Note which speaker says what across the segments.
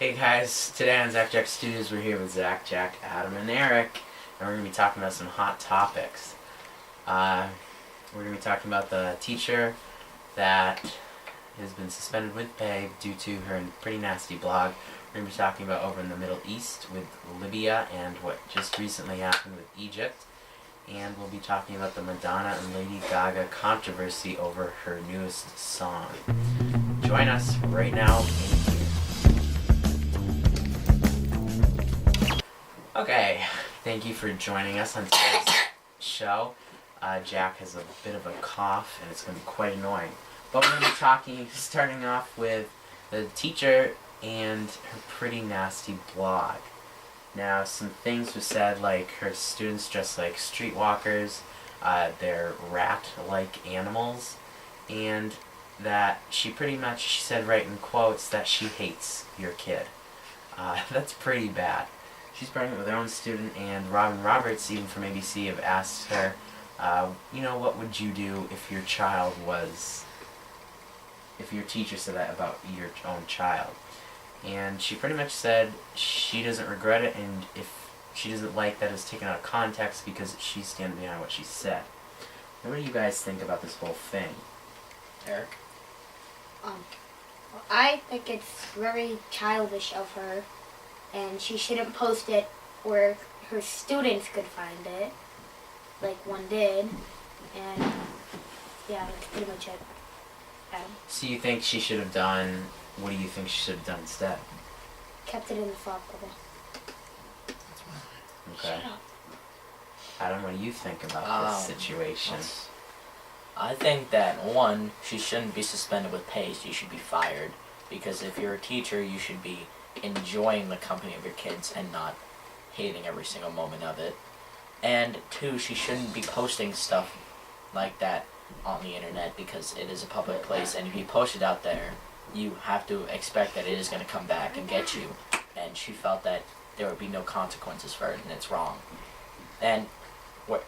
Speaker 1: Hey guys, today on Zach Jack Studios we're here with Zach, Jack, Adam, and Eric, and we're going to be talking about some hot topics. We're going to be talking about the teacher that has been suspended with pay due to her pretty nasty blog. We're going to be talking about over in the Middle East with Libya and what just recently happened with Egypt. And we'll be talking about the Madonna and Lady Gaga controversy over her newest song. Join us right now. Okay, thank you for joining us on today's show. Jack has a bit of a cough and it's going to be quite annoying. But we're going to be starting off with the teacher and her pretty nasty blog. Now, some things were said like her students dress like streetwalkers, they're rat-like animals, and that she said right in quotes that she hates your kid. That's pretty bad. She's pregnant with her own student, and Robin Roberts, even from ABC, have asked her, what would you do if your teacher said that about your own child? And she pretty much said she doesn't regret it, and if she doesn't like that it's taken out of context because she's standing behind what she said. What do you guys think about this whole thing? Eric?
Speaker 2: Well, I think it's very childish of her, and she shouldn't post it where her students could find it, like one did, and yeah, that's pretty much it.
Speaker 1: So you think she should have done, what do you think she should have done instead?
Speaker 2: Kept it in the fog bubble.
Speaker 1: Okay. Adam, what do you think about this situation?
Speaker 3: I think that, one, she shouldn't be suspended with pay, you should be fired, because if you're a teacher, you should be enjoying the company of your kids and not hating every single moment of it. And two, she shouldn't be posting stuff like that on the internet because it is a public place, and if you post it out there, you have to expect that it is going to come back and get you. And she felt that there would be no consequences for it, and it's wrong. And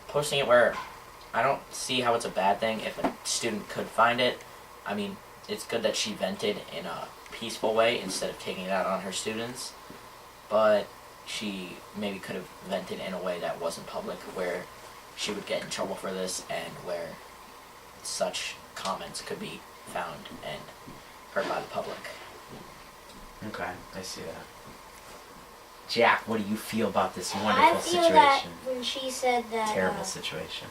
Speaker 3: posting it where I don't see how it's a bad thing if a student could find it. I mean, it's good that she vented in a peaceful way instead of taking it out on her students, but she maybe could have vented in a way that wasn't public, where she would get in trouble for this and where such comments could be found and heard by the public.
Speaker 1: Okay, I see that. Jack, what do you feel about this wonderful situation?
Speaker 2: I feel that when she said that
Speaker 1: terrible situation.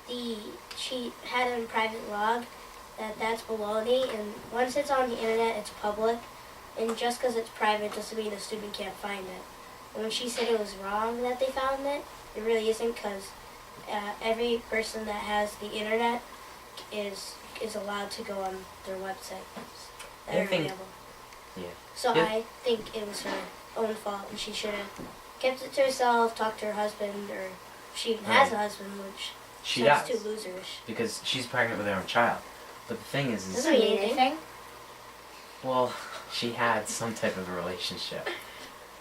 Speaker 2: She had it in private log, that's baloney, and once it's on the internet, it's public, and just because it's private doesn't mean the student can't find it. And when she said it was wrong that they found it, it really isn't, because every person that has the internet is allowed to go on their website. That are available.
Speaker 1: Yeah.
Speaker 2: So I think it was her own fault, and she should have kept it to herself, talked to her husband, or if she even has a husband, which
Speaker 1: she
Speaker 2: sounds
Speaker 1: does,
Speaker 2: too loserish.
Speaker 1: because she's pregnant with her own child. But the thing is
Speaker 2: Doesn't mean anything.
Speaker 1: well, she had some type of a relationship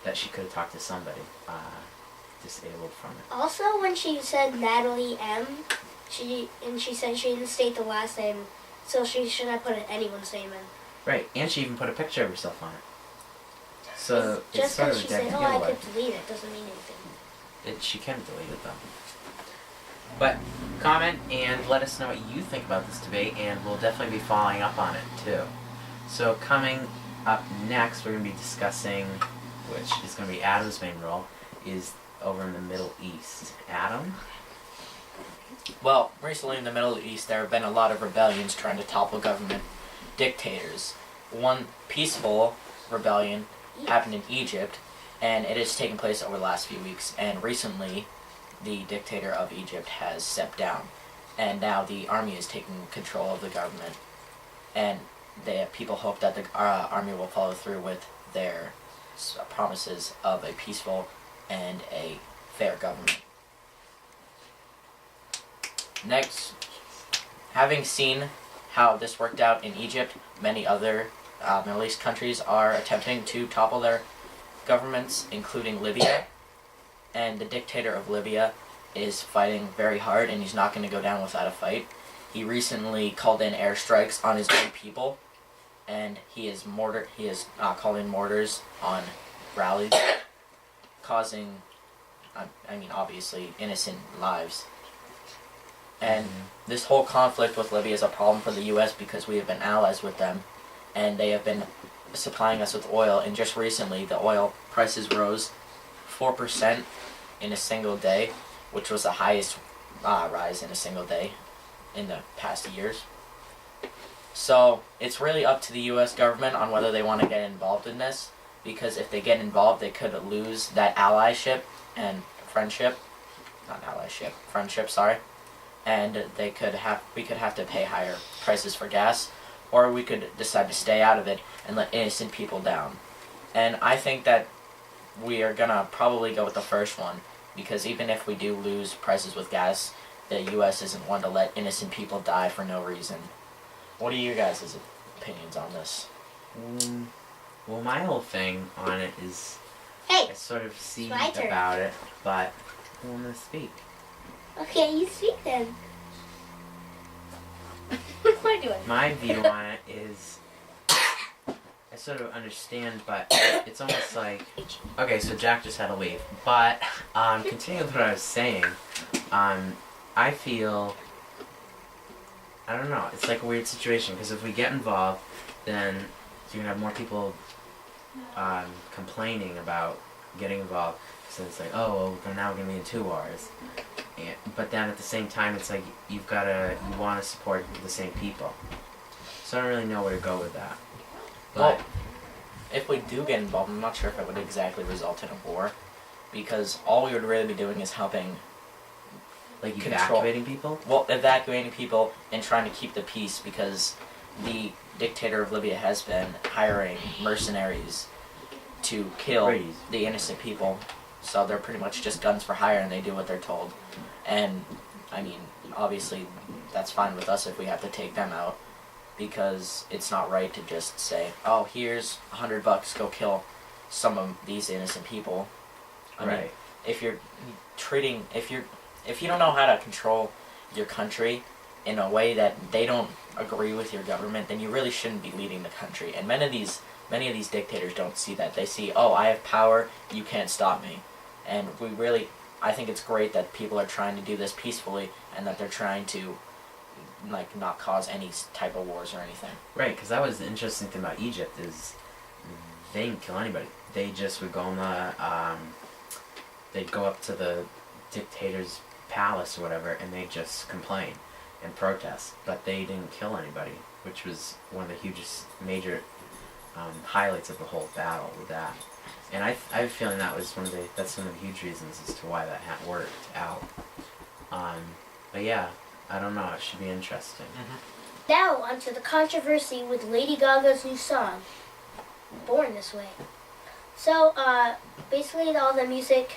Speaker 1: that she could have talked to somebody disabled from it.
Speaker 2: Also, when she said Natalie M, she said she didn't state the last name, so she shouldn't have put anyone's name in.
Speaker 1: Right, and she even put a picture of herself on it. So it's
Speaker 2: just
Speaker 1: sort of
Speaker 2: because
Speaker 1: a
Speaker 2: she
Speaker 1: dead
Speaker 2: said, "Oh, I
Speaker 1: giveaway.
Speaker 2: could delete it," doesn't mean anything.
Speaker 1: She can delete it though. But comment and let us know what you think about this debate, and we'll definitely be following up on it too. So coming up next, we're going to be discussing, which is going to be Adam's main role, is over in the Middle East. Adam?
Speaker 3: Well, recently in the Middle East, there have been a lot of rebellions trying to topple government dictators. One peaceful rebellion happened in Egypt, and it has taken place over the last few weeks. And recently, the dictator of Egypt has stepped down, and now the army is taking control of the government. And people hope that the army will follow through with their promises of a peaceful and a fair government. Next, having seen how this worked out in Egypt, many other Middle East countries are attempting to topple their governments, including Libya. And the dictator of Libya is fighting very hard, and he's not going to go down without a fight. He recently called in airstrikes on his own people, and he is calling mortars on rallies, causing, I mean, obviously innocent lives. And this whole conflict with Libya is a problem for the U.S. because we have been allies with them, and they have been supplying us with oil. And just recently, the oil prices rose 4% in a single day, which was the highest rise in a single day in the past years. So it's really up to the U.S. government on whether they want to get involved in this, because if they get involved, they could lose that allyship and friendship, sorry, and we could have to pay higher prices for gas, or we could decide to stay out of it and let innocent people down. And I think that we are gonna probably go with the first one, because even if we do lose prices with gas, the U.S. isn't one to let innocent people die for no reason. What are you guys' opinions on this?
Speaker 1: Well, my whole thing on it is
Speaker 2: Hey,
Speaker 1: I sort of see
Speaker 2: my turn.
Speaker 1: about it, but I want to speak.
Speaker 2: okay, you speak then. What am I doing?
Speaker 1: My view on it is I sort of understand, but it's almost like, okay, so Jack just had to leave, but continuing with what I was saying, I feel, I don't know, it's like a weird situation, because if we get involved, then you're gonna have more people complaining about getting involved. So it's like, oh, well, now we're gonna be in two wars. But then at the same time, it's like you want to support the same people. So I don't really know where to go with that. But
Speaker 3: Well, if we do get involved, I'm not sure if it would exactly result in a war, because all we would really be doing is helping,
Speaker 1: like
Speaker 3: control-
Speaker 1: evacuating people.
Speaker 3: well, evacuating people and trying to keep the peace, because the dictator of Libya has been hiring mercenaries to kill
Speaker 1: Raise.
Speaker 3: the innocent people. So they're pretty much just guns for hire, and they do what they're told. And, I mean, obviously, that's fine with us if we have to take them out, because it's not right to just say, oh, here's $100, go kill some of these innocent people. I mean,
Speaker 1: Right.
Speaker 3: if you don't know how to control your country in a way that they don't agree with your government, then you really shouldn't be leading the country. And many of these dictators don't see that. They see, oh, I have power, you can't stop me. And I think it's great that people are trying to do this peacefully, and that they're trying to, like, not cause any type of wars or anything.
Speaker 1: Right, because that was the interesting thing about Egypt is they didn't kill anybody. They just would go on they'd go up to the dictator's palace or whatever, and they'd just complain and protest. But they didn't kill anybody, which was one of the major highlights of the whole battle with that. And I have a feeling that's one of the huge reasons as to why that worked out. But yeah, I don't know. It should be interesting.
Speaker 2: Now onto the controversy with Lady Gaga's new song, Born This Way. So, basically all the music,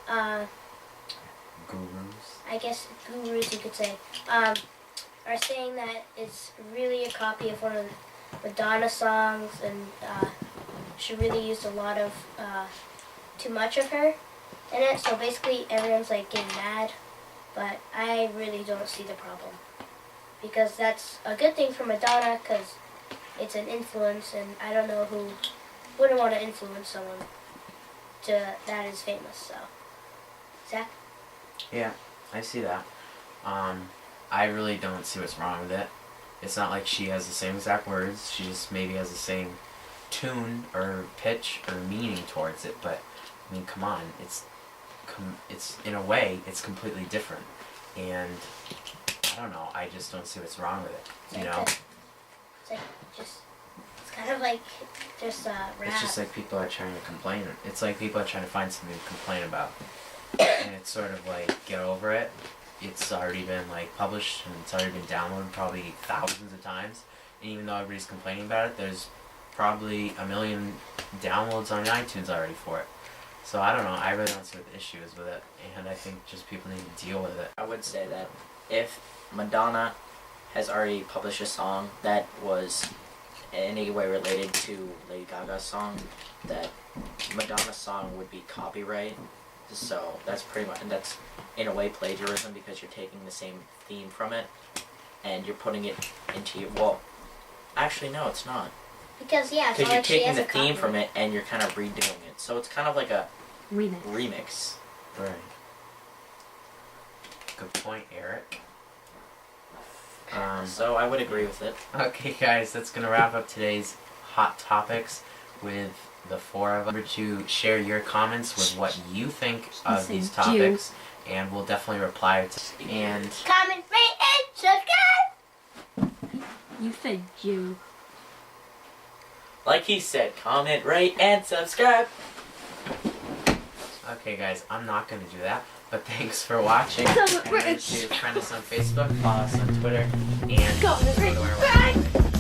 Speaker 1: Gurus.
Speaker 2: I guess gurus you could say, are saying that it's really a copy of one of Madonna's songs, and she really used a lot of, too much of her in it. So basically everyone's like getting mad, but I really don't see the problem. Because that's a good thing for Madonna, because it's an influence, and I don't know who wouldn't want to influence someone that is famous. So, Zach?
Speaker 1: Yeah, I see that. I really don't see what's wrong with it. It's not like she has the same exact words. She just maybe has the same tune or pitch or meaning towards it. But I mean, come on, it's in a way it's completely different. And I don't know. I just don't see what's wrong with it. You know?
Speaker 2: It's kind of like just rap.
Speaker 1: It's just like people are trying to complain. It's like people are trying to find something to complain about. And it's sort of like, get over it. It's already been like published and it's already been downloaded probably thousands of times. And even though everybody's complaining about it, there's probably 1 million downloads on iTunes already for it. So I don't know. I really don't see what the issue is with it. And I think just people need to deal with it.
Speaker 3: I would say that if Madonna has already published a song that was in any way related to Lady Gaga's song, that Madonna's song would be copyright. So that's in a way plagiarism, because you're taking the same theme from it and you're putting it into your, well, actually no, it's not.
Speaker 2: Because yeah, it's
Speaker 3: Because
Speaker 2: not
Speaker 3: you're
Speaker 2: like she
Speaker 3: taking
Speaker 2: has
Speaker 3: the
Speaker 2: a
Speaker 3: theme
Speaker 2: copy.
Speaker 3: from it and you're kind of redoing it. So it's kind of like a
Speaker 4: Remix.
Speaker 3: remix.
Speaker 1: Right. Good point, Eric.
Speaker 3: So I would agree with it.
Speaker 1: Okay, guys, that's gonna wrap up today's hot topics with the four of us. Remember to share your comments with what you think of
Speaker 4: Listen,
Speaker 1: these
Speaker 4: you.
Speaker 1: topics, and we'll definitely reply to. And
Speaker 2: Comment, rate, and subscribe.
Speaker 4: You said you.
Speaker 3: Like he said, comment, rate, and subscribe.
Speaker 1: okay, guys, I'm not gonna do that. But thanks for watching.
Speaker 4: Comment,
Speaker 1: Remember
Speaker 4: rate.
Speaker 1: to friend us on Facebook, follow us on Twitter, and
Speaker 4: Comment,
Speaker 1: go
Speaker 4: rate,
Speaker 1: to our
Speaker 4: subscribe.
Speaker 1: website.